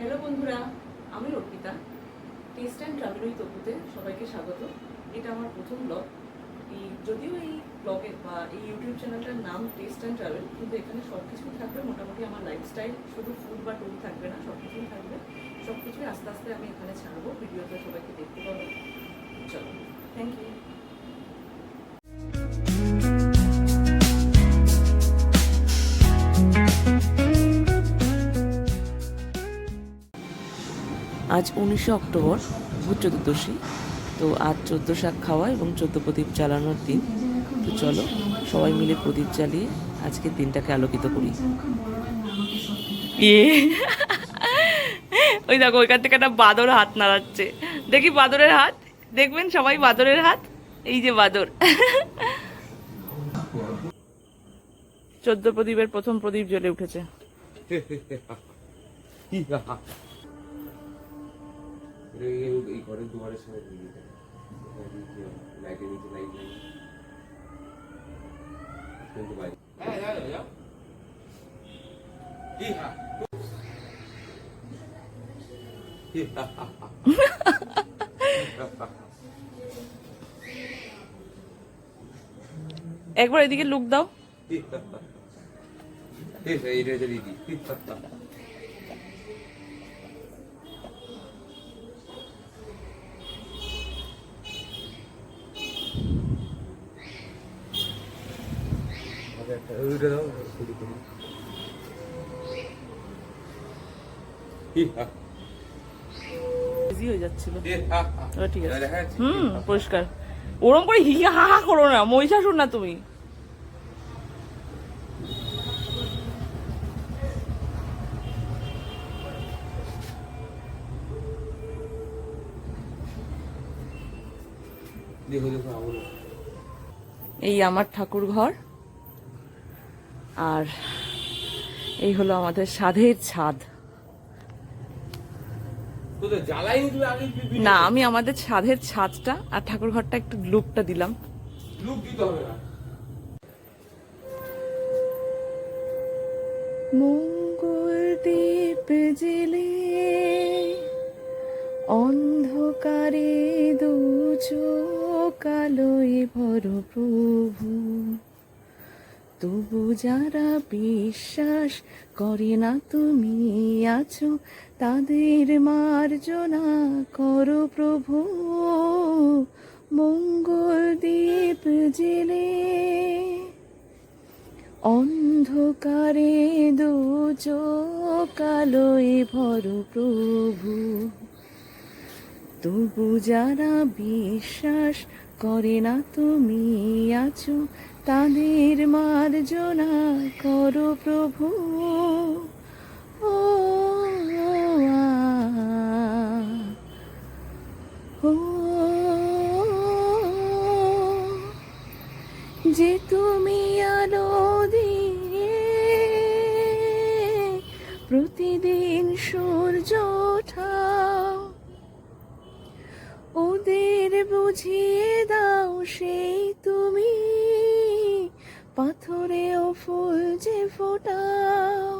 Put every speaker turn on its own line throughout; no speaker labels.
Hello বন্ধুরা, আমি Arpita. Taste and travel with অপুতে সবাইকে স্বাগত। এটা আমার প্রথম ব্লগ। যদিও এই ব্লগে বা এই ইউটিউব চ্যানেলটার নাম টেস্ট অ্যান্ড ট্রাভেল, কিন্তু এখানে সব কিছুই থাকবে। মোটামুটি আমার লাইফস্টাইল, শুধু ফুড বা ট্যুর থাকবে না, সব কিছুই থাকবে। সব কিছুই আস্তে আস্তে আমি এখানে ছাড়বো, ভিডিওতে সবাইকে দেখতে পাবো। চলো, থ্যাংক ইউ। আজ 19শে অক্টোবর, ভূত চতুর্দশী। তো আজ 14 শাক খাওয়া এবং 14 প্রদীপ জ্বালানোর দিন। তো চলো সবাই মিলে প্রদীপ জ্বালিয়ে আজকের দিনটাকে আলোকিত করি। ওই দেখো, ওইখান থেকে একটা বাদর হাত নাড়াচ্ছে। দেখি বাদরের হাত, দেখবেন সবাই বাদরের হাত। এই যে বাদর। 14 প্রদীপের প্রথম প্রদীপ জ্বলে উঠেছে।
এই ঘরের দুয়ারের সামনে লাইটের নিচে লাইট নেই কিন্তু ভাই
একবার এদিকে লুক দাও।
এইটা দিদি
হয়ে যাচ্ছিল। ঠিক আছে, পরিষ্কার। ওরম করে হি হা হা করো না, মহিষাসুর না তুমি। এই আমার ঠাকুর ঘর, আর এই হলো আমাদের সাধের ছাদ। না, আমি আমাদের ছাদের ছাদটা আর ঠাকুর ঘরটা একটু লুকটা দিলাম। মঙ্গল দ্বীপ জেলে অন্ধকারে দু চোখ আলোয় ভর প্রভু, তবু যারা বিশ্বাস করে না তুমি আছো, তাদের মার্জনা করো প্রভু। মঙ্গল দ্বীপ জেলে অন্ধকারে দু চোখ আলোয় ভর প্রভু, তবু যারা বিশ্বাস করে না তুমি আছো, তাদের মার্জনা করো প্রভু। ও ও যে তুমি আলো দিয়ে প্রতিদিন সূর্য ওঠাও, ওদের বুঝিয়ে দাও সেই তুমি পাথরেও ফুল যে ফোটাও।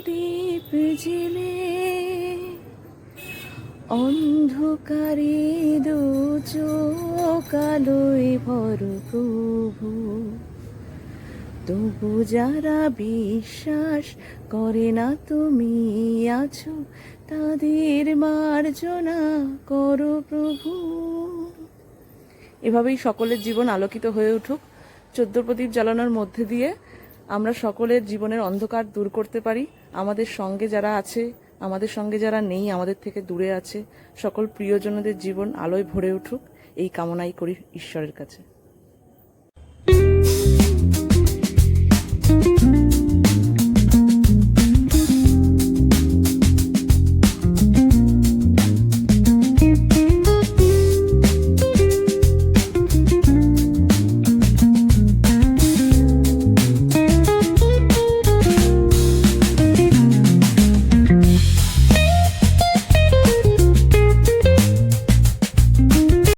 দ্বীপ জেলে অন্ধকারে দু চোখ আলোয় ভর প্রভু, তবু যারা বিশ্বাস করে না তুমি আছো, তাদের মার্জনা করো প্রভু। এভাবেই সকলের জীবন আলোকিত হয়ে উঠুক। 14 প্রদীপ জ্বালানোর মধ্যে দিয়ে আমরা সকলের জীবনের অন্ধকার দূর করতে পারি। আমাদের সঙ্গে যারা আছে, আমাদের সঙ্গে যারা নেই, আমাদের থেকে দূরে আছে, সকল প্রিয়জনদের জীবন আলোয় ভরে উঠুক, এই কামনাই করি ঈশ্বরের কাছে।